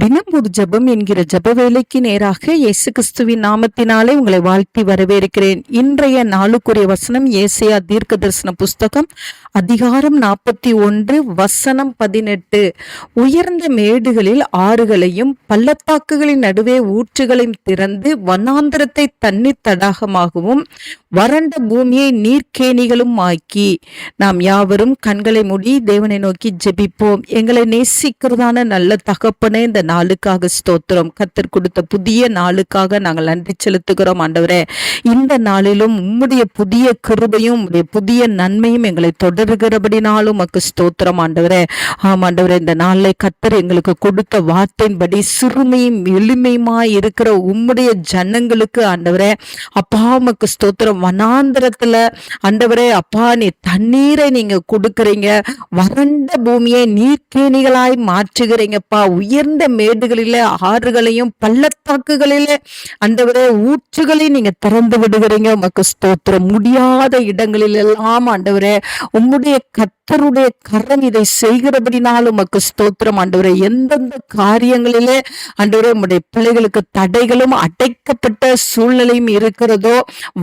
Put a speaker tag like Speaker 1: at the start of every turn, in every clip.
Speaker 1: தினம் ஒரு ஜெபம் என்கிற ஜெப வேலைக்கு நேராக இயேசு கிறிஸ்துவின் நாமத்தினாலே உங்களை வாழ்த்தி வரவேற்கிறேன். இன்றைய நாளுக்குரிய வசனம் ஏசாயா தீர்க்க தரிசன புஸ்தகம் அதிகாரம் 41 வசனம் 18. உயர்ந்த மேடுகளில் ஆறுகளையும் பள்ளத்தாக்குகளின் நடுவே ஊற்றுகளையும் திறந்து வனாந்திரத்தை தண்ணீர் தடாகமாகவும் வறண்ட பூமியை நீர்க்கேணிகளும் ஆக்கி. நாம் யாவரும் கண்களை மூடி தேவனை நோக்கி ஜெபிப்போம். எங்களை நேசிக்கிறதான நல்ல தகப்பனே, இந்த நாளுக்காக ஸ்தோத்திரம். கர்த்தர் கொடுத்த புதிய நாளுக்காக நாங்கள் நன்றி செலுத்துகிறோம் ஆண்டவரே. இந்த நாளிலும் உம்முடைய புதிய கிருபையும் உம்முடைய புதிய நன்மையும் எங்களை தொடர்கிறபடினாலும் உமக்கு ஸ்தோத்திரம் ஆண்டவரே. ஆமாண்டவரே, இந்த நாளில் கர்த்தர் எங்களுக்கு கொடுத்த வார்த்தையின்படி சிறுமையும் எளிமையுமாய் இருக்கிற உம்முடைய ஜனங்களுக்கு ஆண்டவரே அப்பா உமக்கு ஸ்தோத்திரம். வனாந்திரத்துல ஆண்டவரே அப்பா நீ தண்ணீரை நீங்க கொடுக்கறீங்க, வறண்ட பூமியை நீர்க்கேணிகளாய் மாற்றுகிறீங்கப்பா. உயர்ந்த மேடுகளிலே ஆறுகளையும் பள்ளத்தாக்குகளிலே ஆண்டவரே ஊற்றுகளை நீங்க திறந்து விடுகிறீங்க. உமக்கு ஸ்தோத்திரம். முடியாத இடங்களில் எல்லாம் ஆண்டவரே உம்முடைய கர்த்தருடைய கரம் இதை செய்கிறபடினாலும் உமக்கு ஸ்தோத்திரம் ஆண்டவரே. எந்தெந்த காரியங்களிலே ஆண்டவரே உம்முடைய பிள்ளைகளுக்கு தடைகளும் அடைக்கப்பட்ட சூழ்நிலையும் இருக்கிறதோ,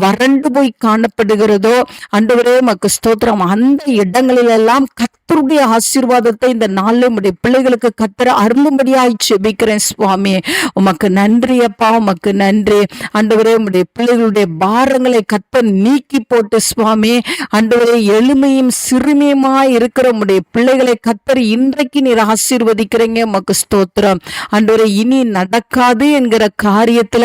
Speaker 1: வறண்டு போய் காணப்படுகிறதோ ஆண்டவரே உமக்கு ஸ்தோத்திரம். அந்த இடங்களிலெல்லாம் கர்த்தருடைய ஆசீர்வாதத்தை இந்த நாளில் உம்முடைய பிள்ளைகளுக்கு கர்த்தர் அருளும்படியாய் ஜெபிக்கிறேன் சுவாமி. உமக்கு நன்றி அப்பா, உமக்கு நன்றி ஆண்டவரே. உம்முடைய பிள்ளைகளுடைய பாரங்களை கர்த்தர் நீக்கி போட்டு சுவாமி ஆண்டவரே எளிமையும் சிறுமியுமா இருக்கிற உம்முடைய பிள்ளைகளை கர்த்தர் இன்றைக்கு நீர் ஆசீர்வதிக்கிறீங்க. உமக்கு ஸ்தோத்திரம் ஆண்டவரே. இனி நடக்காது என்கிற காரியத்துல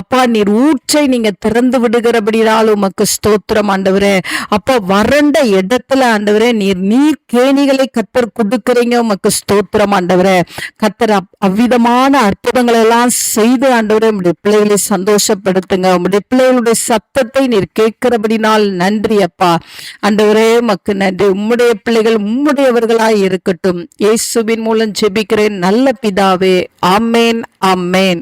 Speaker 1: அப்பா நீர் ஊற்றை நீங்க திறந்து விடுகிறபடினாலும் உமக்கு ஸ்தோத்திரம் ஆண்டவரே. அப்பா வறண்ட இடத்துல ஆண்டவரே நீர் கேணிகளை கர்த்தர் கொடுக்கிறீங்க. உமக்கு ஸ்தோத்திரம் ஆண்டவரே. கர்த்தர் அவ்விதமான அற்புதங்களை எல்லாம் செய்து ஆண்டவரே உம்முடைய பிள்ளைகளை சந்தோஷப்படுத்துங்க. உம்முடைய பிள்ளைகளுடைய சத்தத்தை நீர் கேட்கிறபடினால் நன்றி அப்பா ஆண்டவரே. உமக்கு நன்றி. உம்முடைய பிள்ளைகள் உம்முடையவர்களாய் இருக்கட்டும். இயேசுவின் மூலம் ஜெபிக்கிறேன் நல்ல பிதாவே. ஆமேன், ஆமேன்.